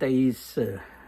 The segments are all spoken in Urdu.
23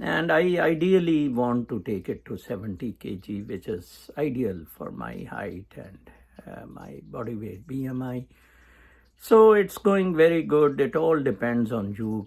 And I ideally want to take it to 70 kg, which is ideal for my height and my body weight, BMI. So it's going very good. It all depends on you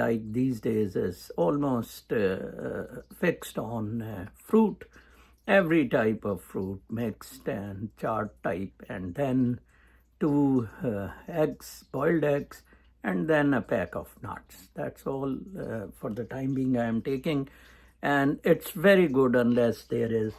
like these days is almost fixed on fruit, every type of fruit mixed and chart type, and then 2 eggs, boiled eggs, and then a pack of nuts. That's all for the time being I am taking. And it's very good unless there is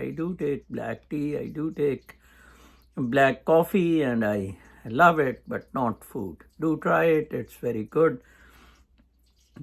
I do take black tea, I do take black coffee, and I love it, but not food. Do try it, it's very good.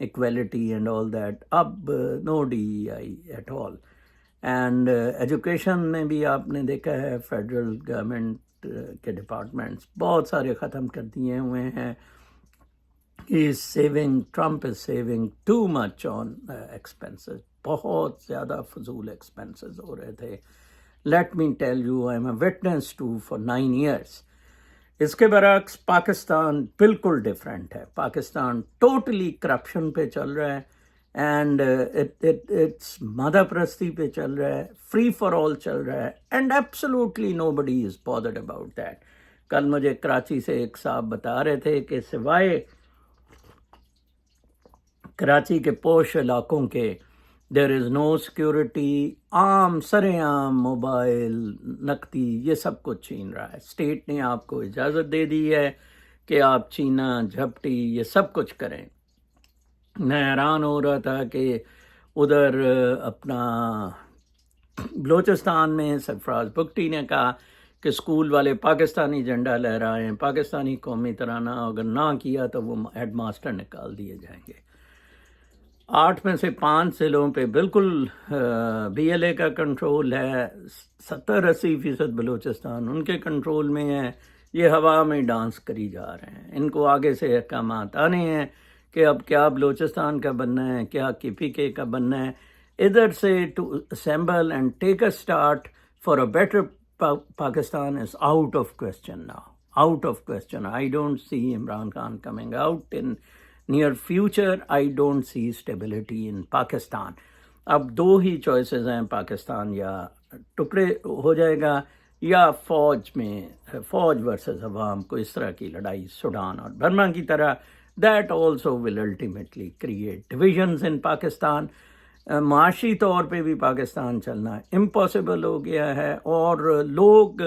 equality and all that. اب no DEI at all. And education میں بھی آپ نے دیکھا ہے فیڈرل گورنمنٹ کے ڈپارٹمنٹس بہت سارے ختم کر دیے ہوئے ہیں. Trump is saving too much on expenses. بہت زیادہ فضول ایکسپینسز ہو رہے تھے. Let me tell you I am a witness to for 9 years. اس کے برعکس پاکستان بالکل ڈفرینٹ ہے. پاکستان ٹوٹلی کرپشن پہ چل رہا ہے اینڈ اٹس مادہ پرستی پہ چل رہا ہے, فری فار آل چل رہا ہے, and absolutely nobody is bothered about that. کل مجھے کراچی سے ایک صاحب بتا رہے تھے کہ سوائے کراچی کے پوش علاقوں کے دیر از نو سیکورٹی. عام سرعام موبائل نقدی یہ سب کچھ چھین رہا ہے. اسٹیٹ نے آپ کو اجازت دے دی ہے کہ آپ چھینا جھپٹی یہ سب کچھ کریں. میں حیران ہو رہا تھا کہ ادھر اپنا بلوچستان میں سرفراز بگٹی نے کہا کہ اسکول والے پاکستانی جھنڈا لہرائیں, پاکستانی قومی ترانہ اگر نہ کیا تو وہ ہیڈ ماسٹر نکال دیے جائیں گے. 8 میں سے 5 ضلعوں پہ بالکل BLA کا کنٹرول ہے. 70-80% بلوچستان ان کے کنٹرول میں ہے. یہ ہوا میں ڈانس کری جا رہے ہیں. ان کو آگے سے احکامات آنے ہیں کہ اب کیا بلوچستان کا بننا ہے, کیا KPK کا بننا ہے. ادھر سے to assemble and take a start for a better Pakistan is out of question now. Out of question. I don't see Imran Khan coming out in near future. I don't see stability in Pakistan. اب 2 ہی چوائسیز ہیں. پاکستان یا ٹکڑے ہو جائے گا یا فوج میں فوج ورسز عوام کو اس طرح کی لڑائی سوڈان اور برما کی طرح. That also will ultimately create divisions in Pakistan. معاشی طور پہ بھی پاکستان چلنا امپاسبل ہو گیا ہے اور لوگ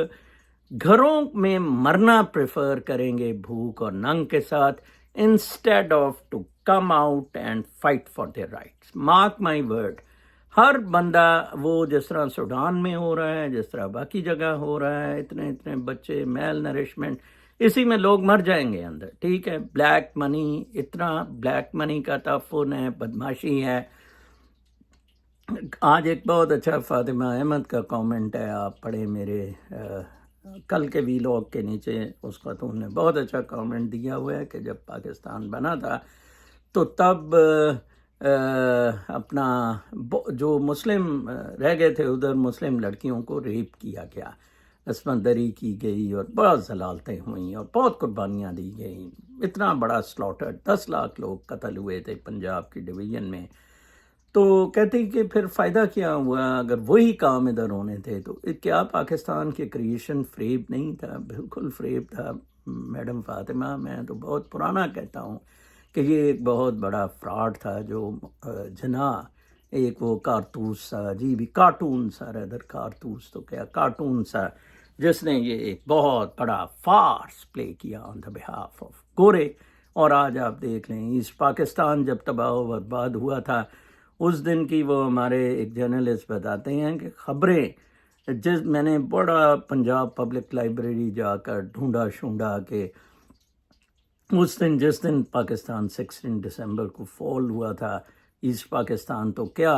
گھروں میں مرنا پریفر کریں گے بھوک اور ننگ کے ساتھ instead of to come out and fight for their rights. Mark my word, ہر بندہ وہ جس طرح سوڈان میں ہو رہا ہے, جس طرح باقی جگہ ہو رہا ہے, اتنے بچے میل نرشمنٹ, اسی میں لوگ مر جائیں گے اندر. ٹھیک ہے, بلیک منی, اتنا بلیک منی کا تعفن ہے, بدماشی ہے. آج ایک بہت اچھا فاطمہ احمد کا کامنٹ ہے, آپ پڑھیں میرے کل کے ویلاگ کے نیچے. اس خاتون نے بہت اچھا کامنٹ دیا ہوا ہے کہ جب پاکستان بنا تھا تو تب اپنا جو مسلم رہ گئے تھے ادھر مسلم لڑکیوں کو ریپ کیا گیا, عصمت دری کی گئی اور بہت ضلالتیں ہوئیں اور بہت قربانیاں دی گئیں. اتنا بڑا سلاٹر, 10 لاکھ لوگ قتل ہوئے تھے پنجاب کی ڈویژن میں. تو کہتے کہ پھر فائدہ کیا ہوا اگر وہی کام ادھر ہونے تھے. تو کیا پاکستان کے کریشن فریب نہیں تھا؟ بالکل فریب تھا میڈم فاطمہ. میں تو بہت پرانا کہتا ہوں کہ یہ ایک بہت بڑا فراڈ تھا جو ایک وہ کارتوس سا, جی بھی کارٹون سا, ادھر کارتوس تو کیا کارٹون سا, جس نے یہ ایک بہت بڑا فارس پلے کیا آن دا بہاف آف گورے. اور آج آپ دیکھ لیں ایسٹ پاکستان جب تباہ و برباد ہوا تھا اس دن کی وہ ہمارے ایک جرنلسٹ بتاتے ہیں کہ خبریں میں نے بڑا پنجاب پبلک لائبریری جا کر ڈھونڈا کہ اس دن جس دن پاکستان 16 دسمبر کو فال ہوا تھا ایسٹ پاکستان, تو کیا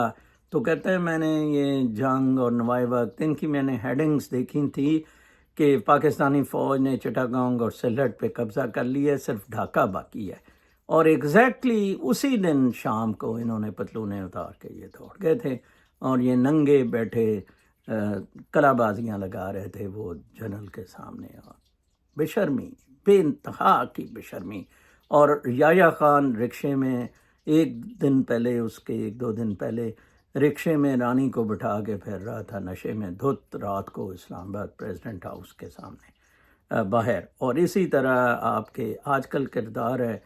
تو کہتے ہیں میں نے یہ جنگ اور نوائے وقت ان کی میں نے ہیڈنگز دیکھی تھی کہ پاکستانی فوج نے چٹاگانگ اور سلہٹ پہ قبضہ کر لیا, صرف ڈھاکہ باقی ہے. اور ایگزیکٹلی اسی دن شام کو انہوں نے پتلونیں اتار کے یہ دوڑ گئے تھے اور یہ ننگے بیٹھے کلا بازیاں لگا رہے تھے وہ جنرل کے سامنے. اور بے شرمی, بے انتہا کی بے شرمی. اور یحییٰ خان رکشے میں ایک دن پہلے, اس کے 1-2 دن پہلے رکشے میں رانی کو بٹھا کے پھر رہا تھا نشے میں دھت رات کو اسلام آباد پریزیڈنٹ ہاؤس کے سامنے باہر. اور اسی طرح آپ کے آج کل کردار ہے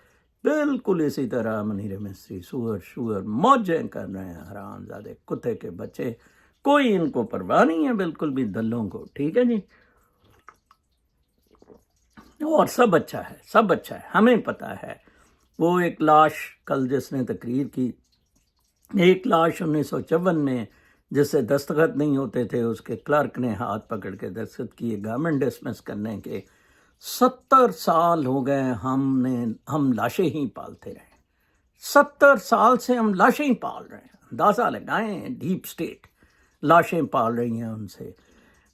بالکل اسی طرح. منیر مصری شور موجیں کر رہے ہیں, حرام زادے کتے کے بچے, کوئی ان کو پرواہ نہیں ہے بالکل بھی دلوں کو. ٹھیک ہے جی, اور سب اچھا ہے, سب اچھا ہے, ہمیں پتہ ہے. وہ ایک لاش کل جس نے تقریر کی, ایک لاش 1954 میں جس سے دستخط نہیں ہوتے تھے, اس کے کلرک نے ہاتھ پکڑ کے دستخط کیے گورنمنٹ ڈسمس کرنے کے. 70 سال ہو گئے ہم لاشیں ہی پالتے رہے. 70 سال سے ہم لاشیں ہی پال رہے ہیں. اندازہ لگائیں, ڈیپ اسٹیٹ لاشیں پال رہی ہیں ان سے.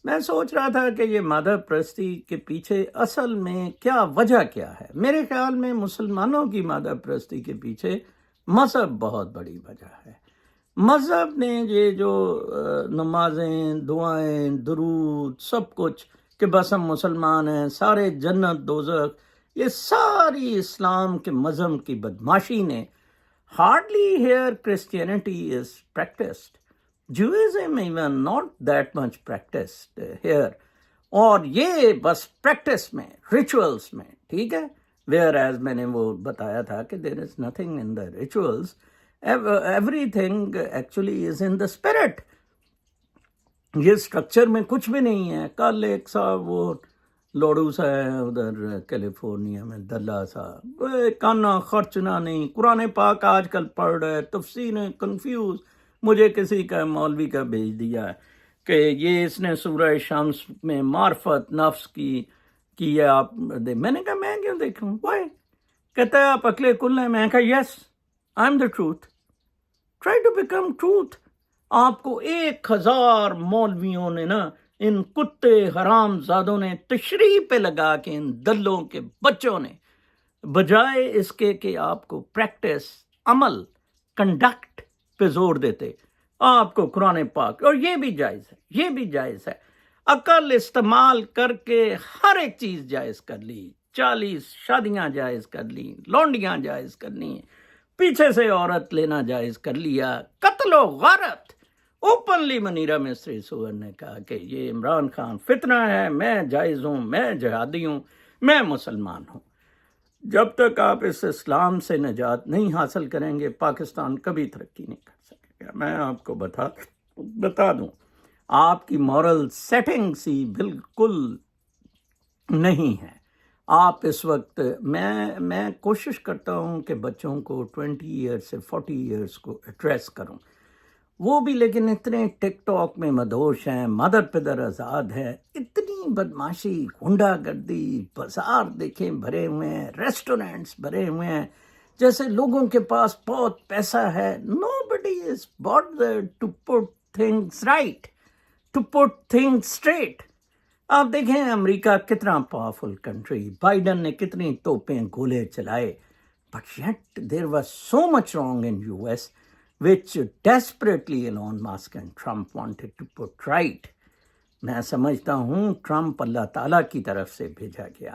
میں سوچ رہا تھا کہ یہ مذہب پرستی کے پیچھے اصل میں کیا وجہ کیا ہے. میرے خیال میں مسلمانوں کی مذہب پرستی کے پیچھے مذہب بہت بڑی وجہ ہے. مذہب نے یہ جو نمازیں, دعائیں, درود, سب کچھ کہ بس ہم مسلمان ہیں, سارے جنت دوزخ, یہ ساری اسلام کے مذہب کی بدماشی نے hardly here Christianity is practiced. Judaism even not that much practiced here. اور یہ بس پریکٹس میں, ریچولس میں, ٹھیک ہے. whereas میں نے وہ بتایا تھا کہ there is nothing in the rituals. Everything actually is in the spirit. یہ اسٹرکچر میں کچھ بھی نہیں ہے. کل ایک صاحب وہ لوڑو سا ہے ادھر کیلیفورنیا میں, دلہ صاحب, کانا خرچنا نہیں, قرآن پاک آج کل پڑھ رہے, تفسیریں کنفیوز. مجھے کسی کا مولوی کا بھیج دیا ہے کہ یہ اس نے سورہ شمس میں معرفت نفس کی ہے, آپ دے. میں نے کہا میں کیوں دیکھوں, وائی؟ کہتا ہے آپ عقل کل ہیں. میں کہا yes, I am the truth, try to become truth. آپ کو 1000 مولویوں نے نا, ان کتے حرام زادوں نے تشریح پہ لگا کے, ان دلوں کے بچوں نے, بجائے اس کے کہ آپ کو پریکٹس, عمل, کنڈکٹ پہ زور دیتے, آپ کو قرآن پاک. اور یہ بھی جائز ہے, یہ بھی جائز ہے. عقل استعمال کر کے ہر ایک چیز جائز کر لی. 40 شادیاں جائز کر لی, لونڈیاں جائز کر لی, پیچھے سے عورت لینا جائز کر لیا, قتل و غارت. اوپنلی منیرا مستری سور نے کہا کہ یہ عمران خان فتنہ ہے, میں جائز ہوں, میں جہادی ہوں, میں مسلمان ہوں. جب تک آپ اس اسلام سے نجات نہیں حاصل کریں گے, پاکستان کبھی ترقی نہیں کر سکے گا. میں آپ کو بتا دوں, آپ کی مورل سیٹنگ سی بالکل نہیں ہے. آپ اس وقت, میں کوشش کرتا ہوں کہ بچوں کو 20 ایئرس سے 40 ایئرس کو ایڈریس کروں, وہ بھی لیکن اتنے ٹک ٹاک میں مدہوش ہیں, مدر پدر آزاد ہے, اتنی بدماشی, غنڈہ گردی, بازار دیکھیں بھرے ہوئے ہیں, ریسٹورینٹس بھرے ہوئے ہیں, جیسے لوگوں کے پاس بہت پیسہ ہے. Nobody is bothered to put things right, to put things straight. آپ دیکھیں امریکہ کتنا پاورفل کنٹری, بائیڈن نے کتنی توپیں گولے چلائے, but yet there was so much wrong in US which desperately Elon Musk and Trump wanted to put right. میں سمجھتا ہوں ٹرمپ اللہ تعالیٰ کی طرف سے بھیجا گیا.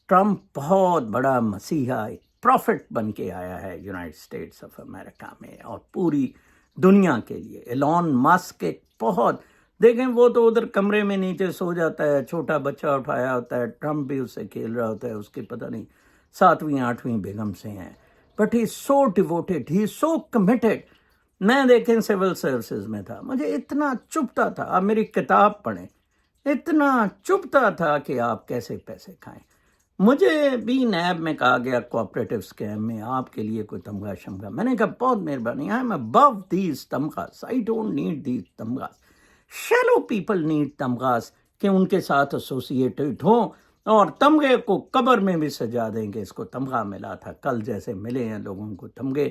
ٹرمپ بہت بڑا مسیحا, ایک پروفٹ بن کے آیا ہے یونائٹڈ اسٹیٹس آف امریکہ میں اور پوری دنیا کے لیے. ایلون مسک ایک بہت, دیکھیں وہ تو ادھر کمرے میں نیچے سو جاتا ہے, چھوٹا بچہ اٹھایا ہوتا ہے, ٹرمپ بھی اس سے کھیل رہا ہوتا ہے, اس کے پتہ نہیں 7ویں 8ویں بیگم سے ہیں, but he is so devoted, he is so committed. میں دیکھیں سول سروسز میں تھا, مجھے اتنا چبھتا تھا, آپ میری کتاب پڑھیں, اتنا چبھتا تھا کہ آپ کیسے پیسے کھائیں. مجھے بھی نیب میں کہا گیا کوآپریٹو اسکیم میں آپ کے لیے کوئی تمغہ شمغہ. میں نے کہا بہت مہربانی, آئی ایم ابو دیز تمغاز, آئی ڈونٹ نیڈ دیز تمغاز. شیلو پیپل نیڈ تمغاز کہ ان کے ساتھ ایسوسیٹڈ ہوں اور تمغے کو قبر میں بھی سجا دیں گے. اس کو تمغہ ملا تھا, کل جیسے ملے ہیں لوگوں کو تمغے.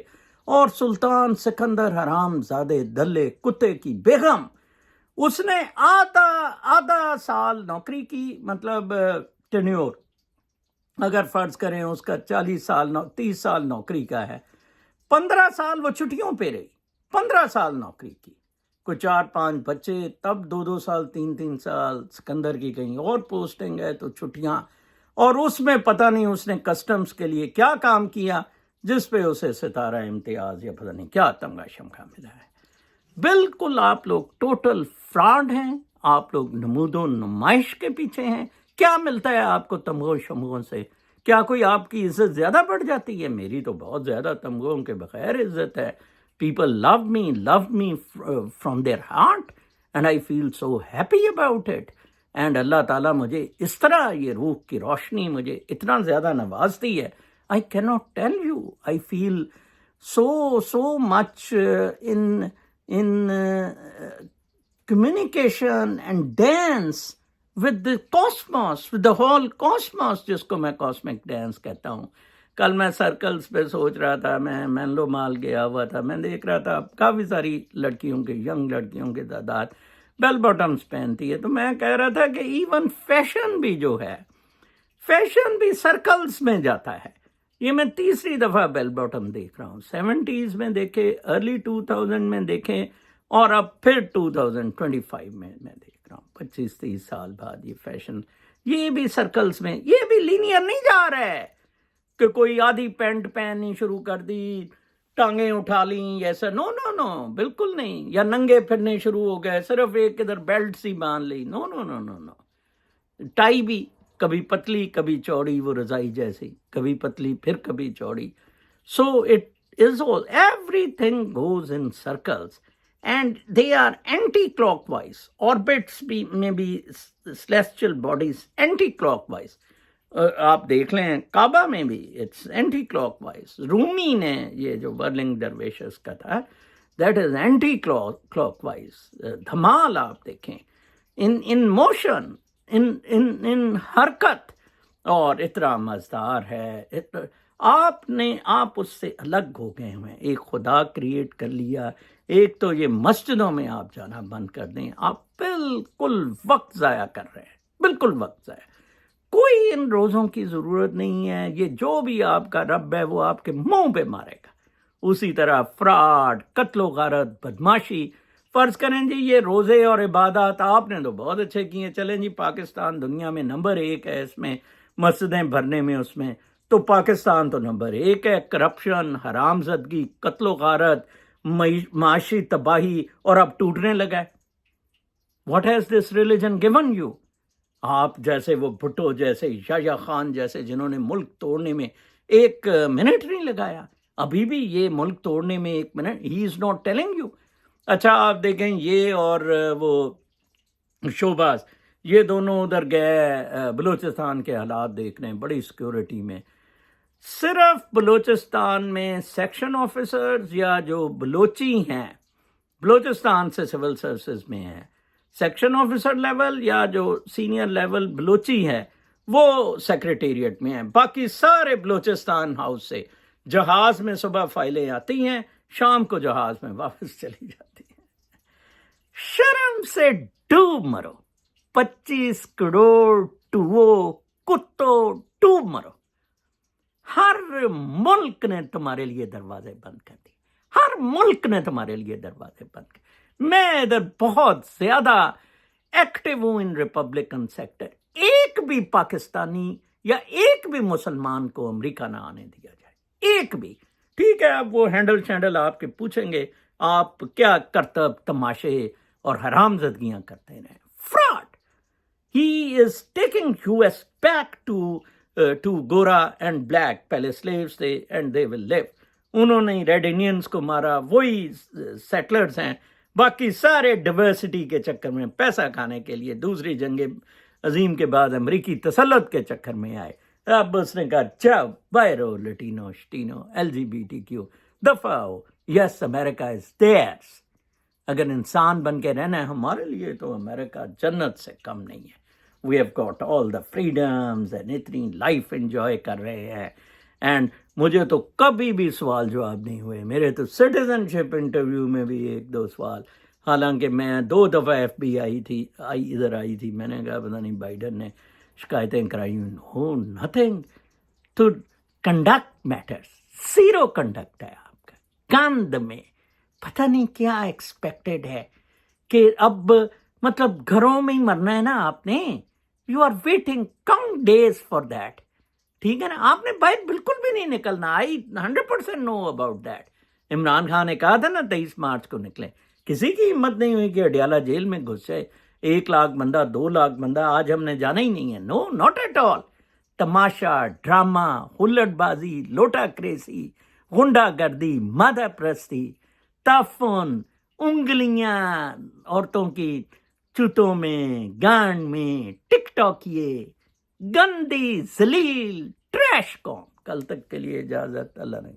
اور سلطان سکندر حرام زادے دلے کتے کی بیگم, اس نے آدھا سال نوکری کی, مطلب ٹینیور اگر فرض کریں اس کا 40 سال 30 سال نوکری کا ہے, 15 سال وہ چھٹیوں پہ رہی, 15 سال نوکری کی, کوئی 4-5 بچے, تب 2 سال 3 سال سکندر کی کہیں اور پوسٹنگ ہے تو چھٹیاں. اور اس میں پتہ نہیں اس نے کسٹمز کے لیے کیا کام کیا جس پہ اسے ستارہ امتیاز یا پتہ نہیں کیا تمغہ شمغہ ملا ہے. بالکل آپ لوگ ٹوٹل فراڈ ہیں, آپ لوگ نمود و نمائش کے پیچھے ہیں. کیا ملتا ہے آپ کو تمغوں شمغوں سے؟ کیا کوئی آپ کی عزت زیادہ بڑھ جاتی ہے؟ میری تو بہت زیادہ تمغوں کے بغیر عزت ہے. People love me from their heart and I feel so happy about it. And اللہ تعالیٰ مجھے اس طرح یہ روح کی روشنی مجھے اتنا زیادہ نوازتی ہے, I cannot tell you. I feel so much in communication and dance with the cosmos, with the whole cosmos, جس کو میں cosmic dance کہتا ہوں. کل میں سرکلز پہ سوچ رہا تھا، میں مینلو مال گیا ہوا تھا، میں دیکھ رہا تھا کافی ساری لڑکیوں کے، ینگ لڑکیوں کی تعداد بیل باٹمز پہنتی ہے. تو میں کہہ رہا تھا کہ ایون فیشن بھی جو ہے، فیشن بھی سرکلز میں جاتا ہے. یہ میں تیسری دفعہ بیل باٹم دیکھ رہا ہوں. 70s میں دیکھے، ارلی 2000 میں دیکھے، اور اب پھر 2025 میں دیکھ رہا ہوں. 25-30 سال بعد یہ فیشن، یہ بھی سرکلز میں، یہ بھی لینئر نہیں جا رہا ہے کہ کوئی آدھی پینٹ پہننی شروع کر دی، ٹانگیں اٹھا لیں، ایسا. نو نو نو، بالکل نہیں. یا ننگے پھرنے شروع ہو گئے، صرف ایک ادھر بیلٹ سی باندھ لی. نو نو نو نو نو. ٹائی بھی کبھی پتلی کبھی چوڑی، وہ رضائی جیسی، کبھی پتلی پھر کبھی چوڑی. So it is all, everything goes in circles and they are anticlockwise. Orbits بھی میں بھی celestial bodies anticlockwise. آپ دیکھ لیں کعبہ میں بھی it's anticlockwise. Rumi نے یہ جو ورلنگ درویشز کا تھا، that is anticlockwise. دھمال آپ دیکھیں، ان موشن، ان حرکت، اور اتنا مزدار ہے. آپ اس سے الگ ہو گئے ہوئے ہیں. ایک خدا کریٹ کر لیا. ایک تو یہ مسجدوں میں آپ جانا بند کر دیں، آپ بالکل وقت ضائع کر رہے ہیں، بالکل وقت ضائع. کوئی ان روزوں کی ضرورت نہیں ہے. یہ جو بھی آپ کا رب ہے وہ آپ کے منہ پہ مارے گا. اسی طرح فراڈ، قتل و غارت، بدماشی. فرض کریں جی یہ روزے اور عبادات آپ نے تو بہت اچھے کیے، چلیں جی پاکستان دنیا میں نمبر 1 ہے اس میں، مسجدیں بھرنے میں، اس میں تو پاکستان تو نمبر 1 ہے. کرپشن، حرام زدگی، قتل و غارت، معاشی تباہی، اور اب ٹوٹنے لگا ہے. What has this religion given you? آپ جیسے وہ بھٹو جیسے، یحییٰ خان جیسے، جنہوں نے ملک توڑنے میں ایک منٹ نہیں لگایا. ابھی بھی یہ ملک توڑنے میں 1 minute, he is not telling you. اچھا آپ دیکھیں یہ اور وہ شوباز، یہ دونوں ادھر گئے بلوچستان کے حالات دیکھنے، بڑی سیکیورٹی میں. صرف بلوچستان میں سیکشن آفیسرز یا جو بلوچی ہیں، بلوچستان سے سول سروسز میں ہیں، سیکشن آفیسر لیول یا جو سینئر لیول بلوچی ہے وہ سیکریٹریٹ میں ہیں. باقی سارے بلوچستان ہاؤس سے جہاز میں صبح فائلیں آتی ہیں، شام کو جہاز میں واپس چلی جاتی ہیں. شرم سے ڈوب مرو. 25 کروڑ ٹوؤ کتوں ڈوب مرو. ہر ملک نے تمہارے لیے دروازے بند کر دی، ہر ملک نے تمہارے لیے دروازے بند کر. میں ادھر بہت زیادہ ایکٹیو ہوں ان ریپبلکن سیکٹر. ایک بھی پاکستانی یا ایک بھی مسلمان کو امریکہ نہ آنے دیا جائے، ایک بھی. ٹھیک ہے اب وہ ہینڈل شینڈل آپ کے پوچھیں گے، آپ کیا کرتب تماشے اور حرام زدگیاں کرتے رہے. Fraud. He is taking US back to Gora and Black. پہلے slaves تھے and they will live. انہوں نے ریڈ انڈینز کو مارا، وہی سیٹلرز ہیں. باقی سارے ڈائیورسٹی کے چکر میں، پیسہ کھانے کے لیے، دوسری جنگ عظیم کے بعد امریکی تسلط کے چکر میں آئے. اب اس نے کہا چاو بائرو لٹینو شٹینو LGBTQ دفعہ ہو. یس امریکہ از دیئرس. اگر انسان بن کے رہنا ہے ہمارے لیے تو امریکہ جنت سے کم نہیں ہے. We have got all the freedoms and اتنی لائف انجوائے کر رہے ہیں. اینڈ مجھے تو کبھی بھی سوال جواب نہیں ہوئے. میرے تو سٹیزن شپ انٹرویو میں بھی 1-2 سوال، حالانکہ میں 2 دفعہ FBI ادھر آئی تھی. میں نے کہا پتہ نہیں بائیڈن نے شکایتیں کرائی. ہو nothing to conduct matters. Zero conduct ہے آپ کا. گند میں پتہ نہیں کیا ایکسپیکٹڈ ہے کہ اب مطلب گھروں میں ہی مرنا ہے نا آپ نے. You are waiting count days for that. ٹھیک ہے نا، آپ نے باہر بالکل بھی نہیں نکلنا. I 100% know about that. Imran Khan نے کہا تھا نا 23 مارچ کو نکلیں. کسی کی ہمت نہیں ہوئی کہ اڈیالہ جیل میں گھس جائے. 1 لاکھ بندہ، 2 لاکھ بندہ. آج ہم نے جانا ہی نہیں ہے. نو ناٹ ایٹ آل. تماشا، ڈرامہ، ہلٹ بازی، لوٹا کریسی، غنڈہ گردی، مادہ پرستی، تعفن، انگلیاں عورتوں کی چوتوں میں، گانڈ میں، ٹک ٹاک، یہ گندی ذلیل ٹریش قوم. کل تک کے لیے اجازت. اللہ نے